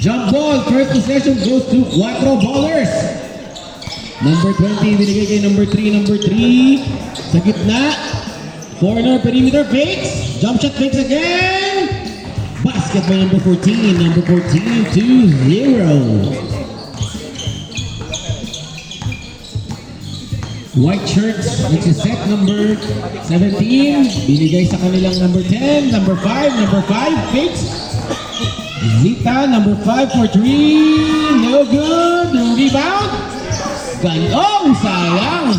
Jump ball, first possession goes to Quattro Ballers. Number 20, binigay kay number 3, sa gitna. Corner, perimeter, fakes. Jump shot, fakes again. Basket by number 14, 2-0. White shirts, which is set number 17. Binigay sa kanilang number 10, number 5, fakes. Zita, number 5 for 3. No good. Rebound. Ganong, sayang.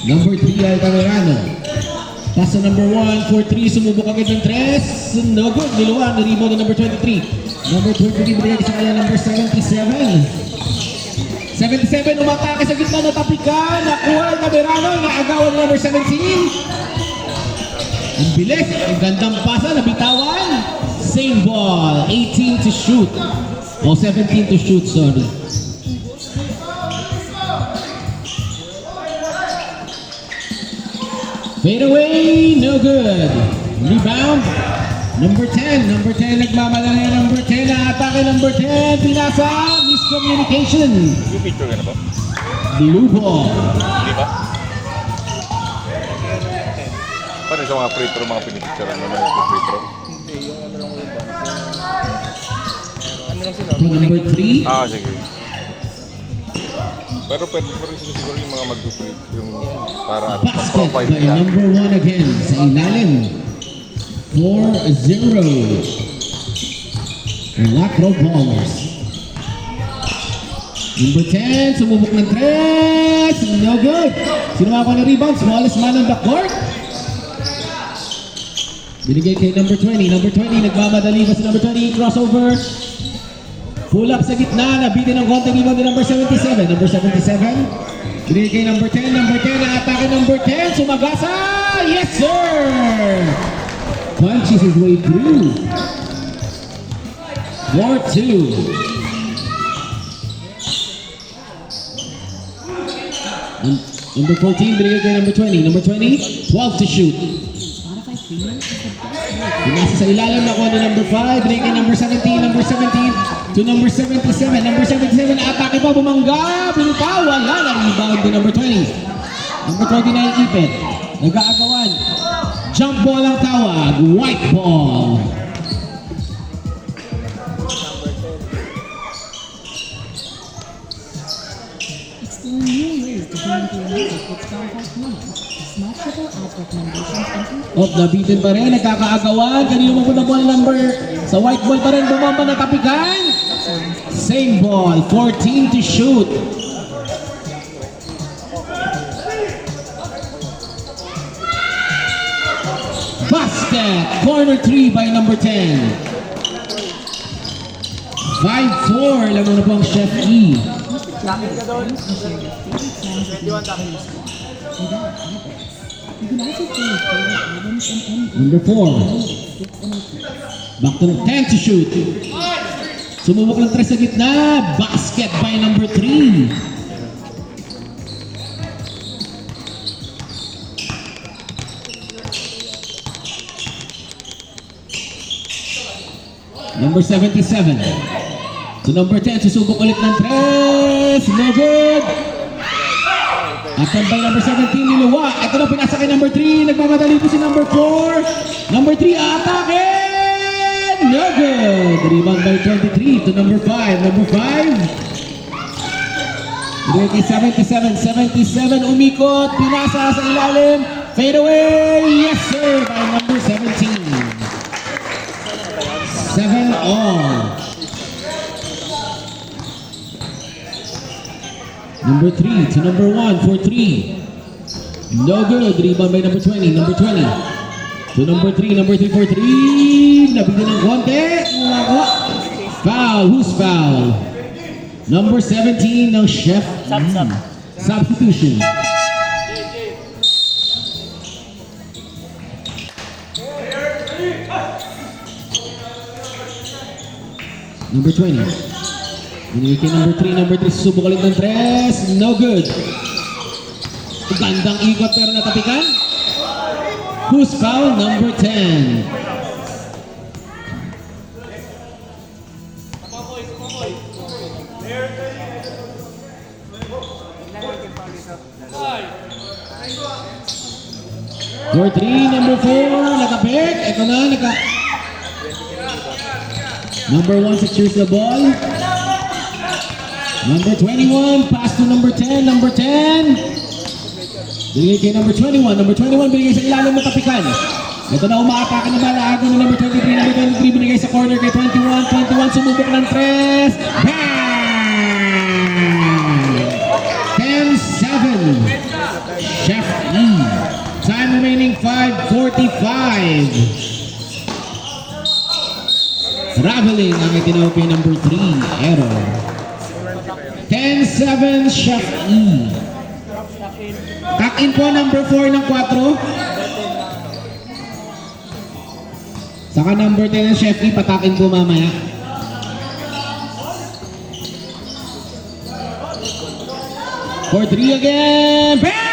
Number 3, Altamirano. Pass to number 1 for 3. Sumubok agad ng 3. No good. Niluwa. Rebound ng number 23. Number 23, binigay sa kanya number 77. 77, umatake sa gitna na tapikan. Nakuha ng Altamirano. Naagawan ng number 17. Ang bilis, ang gandang pasa, nabitawan. Same ball, 18 to shoot. O 17 to shoot, sorry. Fade away, no good. Rebound, number 10. Number 10, nagmamalaki number 10. Atake number 10, pinasa, miscommunication. Yung picture ka na ba? Blue ball. Di ba? Paano sa mga free throw, mga pinipicturean naman yung free throw? Hindi, yung ano lang ulit ba? Ano lang sila? To number 3. Ah, sige. Pero pwede pa rin sila siguro yung mga mag-free, yung para Basket profile by nila. number 1 again sa ilalim. 4-0. Quattro Ballers. Number 10, sumubok ng 3. No good. Sino ako ng rebound? Smallest man on the court. Binigay kay number 20. Number 20, nagmamadali pa si number 20. Crossover. Pull up sa gitna. Nabitin ng konting rebound ni number 77. Number 77. Binigay kay number 10. Number 10, na-atake number 10. Sumagasa. Yes, sir! Punches his way through. 4-2. Number 14, binigay kay number 20. Number 20, 12 to shoot. Pinasa sa ilalim na ko ni number 5. Binigay kay number 17. Number 17 to number 77. Number 77, atake pa, bumangga. Binitaw, wala na. Rebound din number 20. Number 29, Ipet. Nag-aagawan. Jump ball ang tawag. White ball. Explore new ways to bring your music with StarHeart Money. Smartable ad recommendations and Oh, nabitin pa rin. Nagkakaagawan. Kanino mapunta ball number sa white ball pa rin. Bumamba na tapikan. Same ball. 14 to shoot. Basket. Corner 3 by number 10. 5-4. Lamang na po ang Chef E. Lakit ka doon. without ads. You can also play with favorite albums and any Number 4. gifts and requests. Back to 10 to shoot. Sumubok ng 3 sa gitna. Basket by number 3. Number 77. To number 10, susubok ulit ng 3. No good. Asan by number 17, niluwa. Ito na pinasa kay number 3. Nagmamadali po si number 4. Number 3, atake! No good. Rebound by 23 to number 5. Number 5. Bigay kay 77. 77 umikot. Pinasa sa ilalim. Fade away. Yes sir. By number 17. 7 all. Number 3 to number 1 for 3. No good. Rebound by number 20. Number 20. To number 3. Number 3 for 3. Nabigyan ng konti. Foul. Who's foul? Number 17 ng Chef. Substitution. Number 20. Binigay kay number 3. Number 3 susubok ulit ng 3. No good. Gandang ikot pero natapikan. Who's foul? Number 10. For 3, number 4, nakapik. Ito na, Number 1 secures the ball. Number 21, pass to number 10. Number 10. Binigay kay number 21. Number 21, binigay sa ilalim ng tapikan. Ito na, umaatake na bala. Ago na number 23. Number 23, binigay sa corner kay 21. 21, sumubok ng 3. Bang! 10-7. Chef E. Time remaining 5:45. Traveling ang itinawag kay number 3. Error. 10-7, Chef E. Tuck-in po number 4 ng 4. Saka number 10 ng Chef E, patakin po mamaya. For 3 again. Bang!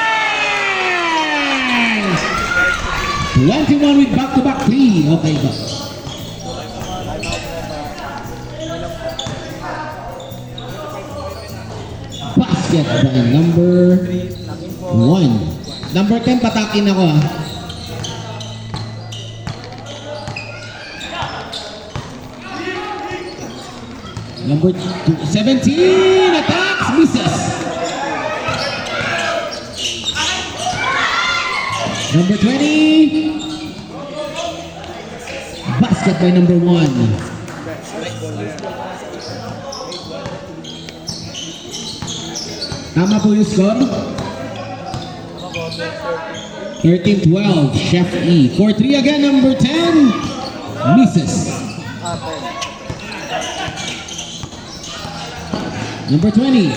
21 with back-to-back 3. Okay ba? Basket by number 1. Number 10, patakin ako ah. Number 17, attacks, misses. Number 20, basket by number 1. Tama po yung score. 13-12, Chef E. For 3 again, number 10, misses. Number 20.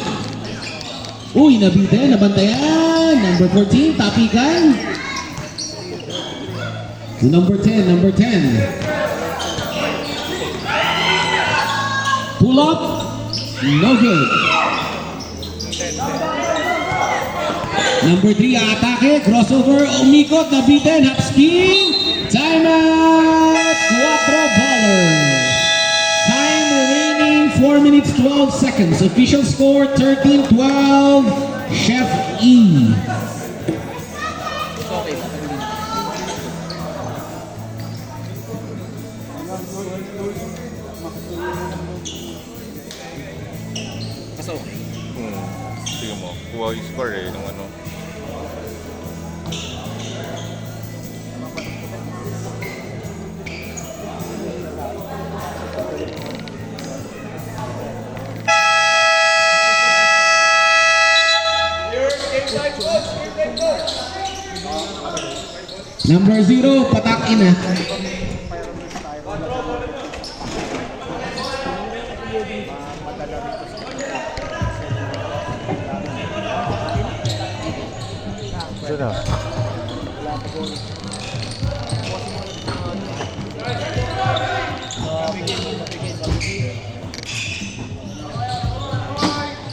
Uy, nabitin, nabantayan. Number 14, tapikan. To number 10, number 10. Pull up, no good. Number 3, atake, crossover, umikot, nabitin, half spin. Time out, 4 ballers. Time remaining 4 minutes 12 seconds. Official score 13-12. Chef E. Sige mo, kuha yung score eh, ng ano. Number 0, patakin na.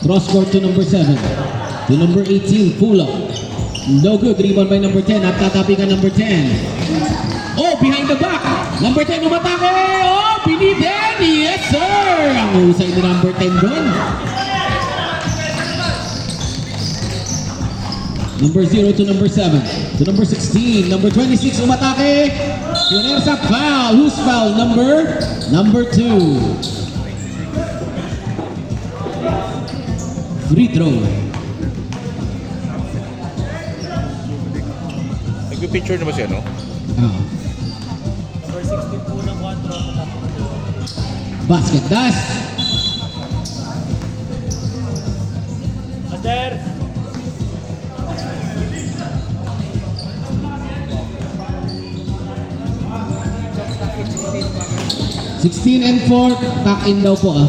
Cross court to number 7. To number 18, pull up. No good. Rebound by number 10. At tatapikan number 10. Oh, behind the back. Number 10 umatake. Oh, piniten. Yes, sir. Ang husay ni number 10 doon. Number 0 to number 7. To number 16. Number 26 umatake. Punersa foul. Who's foul? Number 2. Free throw. Nagpipicture na ba siya, no? Number 16 po ng 4. Basket dash. Master! 16 and 4, tuck in daw po ah.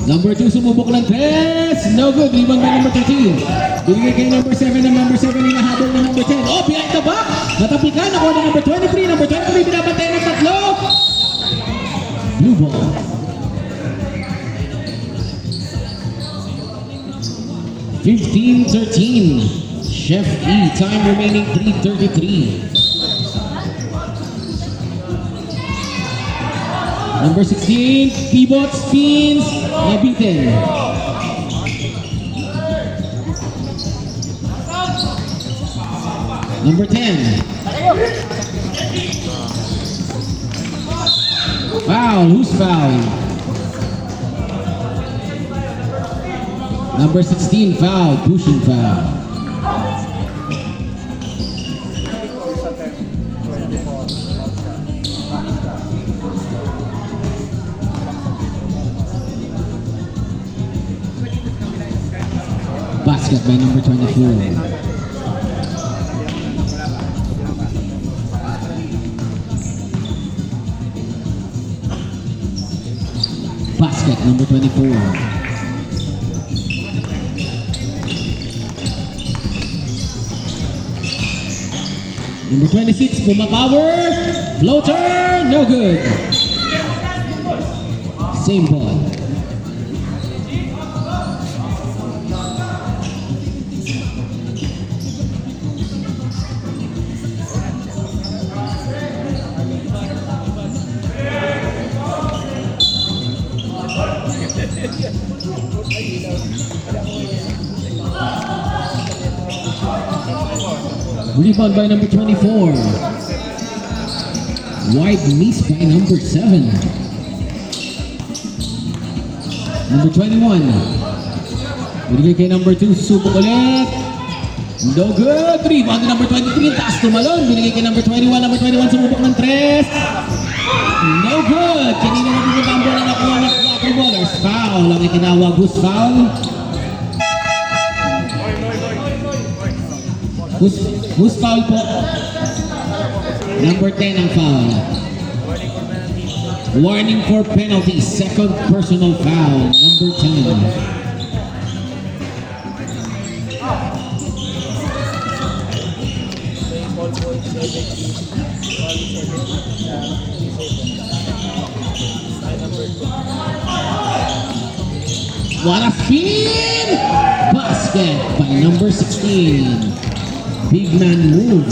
Number 2 sumubok ng 3. No good. Rebound by number 13. Binigay kay number 7 ng number 7 hinahabol ng number 10. Oh, behind the back. Natapikan ako ng number 23. Number 23 binabantay ng 3. Blue ball. (15-13). Chef E. Time remaining 3:33. Number 16, pivot, spins, nabitin. Number 10. Foul. Who's foul? Number 16, foul. Pushing foul. Basket by number 24. Basket number 24. Number 26, Puma Power. Floater, no good. Same ball. Rebound by number 24. Wide miss by number 7. Number 21. Binigay kay number 2. Susubok ulit. No good. Rebound number 23. Taas tumalon. Binigay kay number 21. Number 21 sumubok ng 3. No good. Kanina na pumunta ang bola na nakuha ng water ballers. Foul. Ang itinawag was foul. Who's foul po? Number 10 ang foul. Warning for penalty. Second personal foul. Number 10. What a spin! Basket by number 16. Big man move.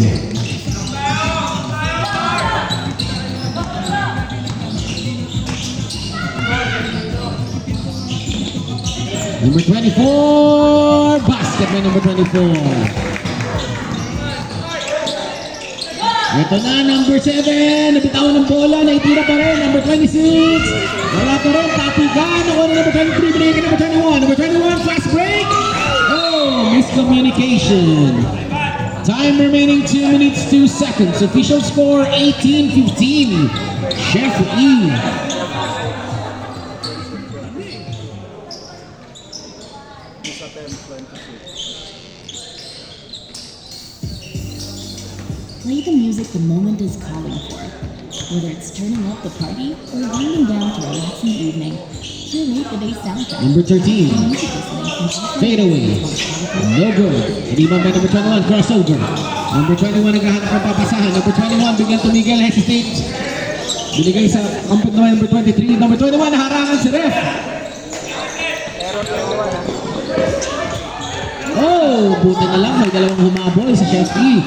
Number 24. Basket by number 24. Ito na, number 7. Nabitawan ng bola. Naitira pa rin. Number 26. Wala pa rin. Tapigan. Ako na number 23. Binigay ka number 21. Number 21. Fast break. Oh, miscommunication. Time remaining 2 minutes 2 seconds. Official score 18-15. Chef E. Play the music the moment is calling for. Whether it's turning up the party or winding down to a relaxing evening, curate the day's soundtrack. Number 13. Music listening can Fade away. No good. Rebound by number 21. Crossover. Number 21 naghahanap ng papasahan. Number 21 biglang tumigil. Hesitate. Binigay sa kampot naman number 23. Number 21 naharangan si ref. Oh, buti na lang. May dalawang humabol sa Chef E.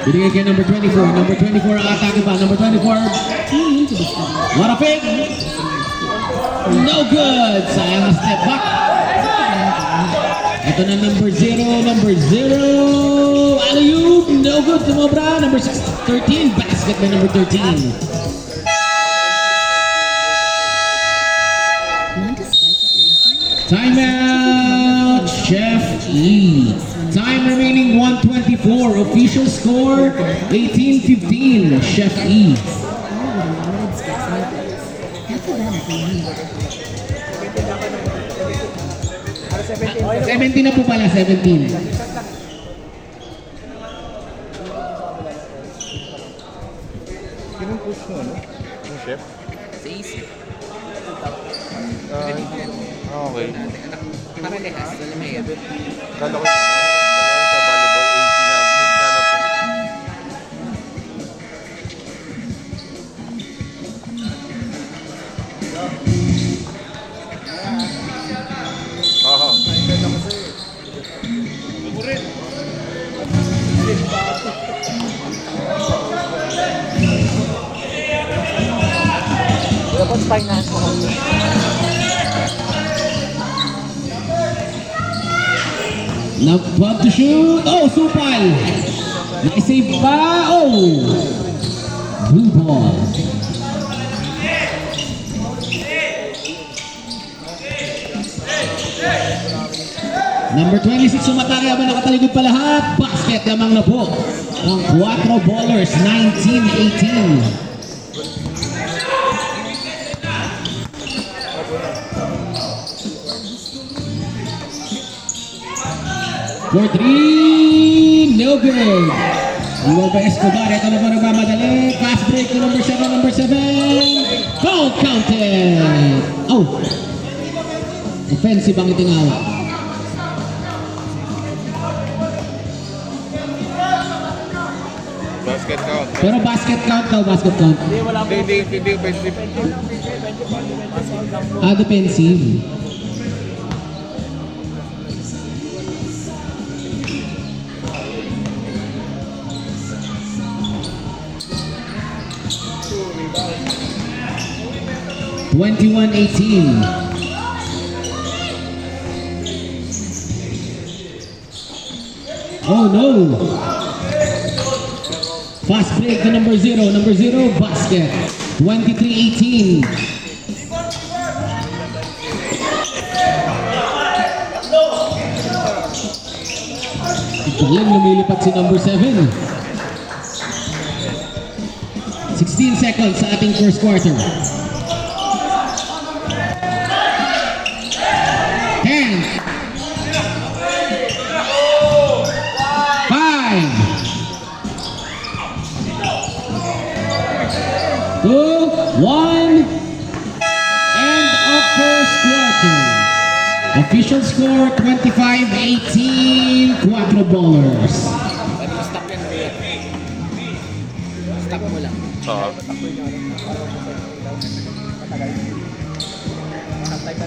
Binigay kay number 24. Number 24 ang atake pa. Number 24. tune into the study. What a pick. No good. Sayang ang step back. Ito na number 0. Number 0. Alley-oop. No good. Tumobra. Number 13. Basket by number 13. Want to spice up your listening? Timeout, Chef E. Time remaining 1:24. Official score 18-15. Chef E. All with a limited space methods. That's a benefit you need. 17 na po pala, 17. Sinong push mo, no? Yung chef? Sa isip. Okay. Parehas, alam mo yun. Kala ko yun. Sa volleyball, 80 na. Nanap ko. Aha. Dapat finance mo. Now, 12 to shoot. Oh, supal. Naisave pa! Oh! Blue ball. Number 26 sumatake habang nakataligod pa lahat. Basket lamang na po. Ang 4 ballers, 19-18. For 3, no good. Nueva Escobar, ito na po nagmamadali. Fast break to number 7. Foul counted. Oh. Offensive ang itingawa. Basket count. Pero basket count daw, basket count. Hindi, offensive. Defensive. Twenty-one, 18. Oh no! Fast break to number 0. Number 0, basket. 23-18. Galing lumilipat si number 7. 16 seconds sa ating first quarter. 10. 2, 1, end of first quarter. Official score 25-18, 4 ballers. Pwede mo stop yan, kuya. Stop mo lang. So,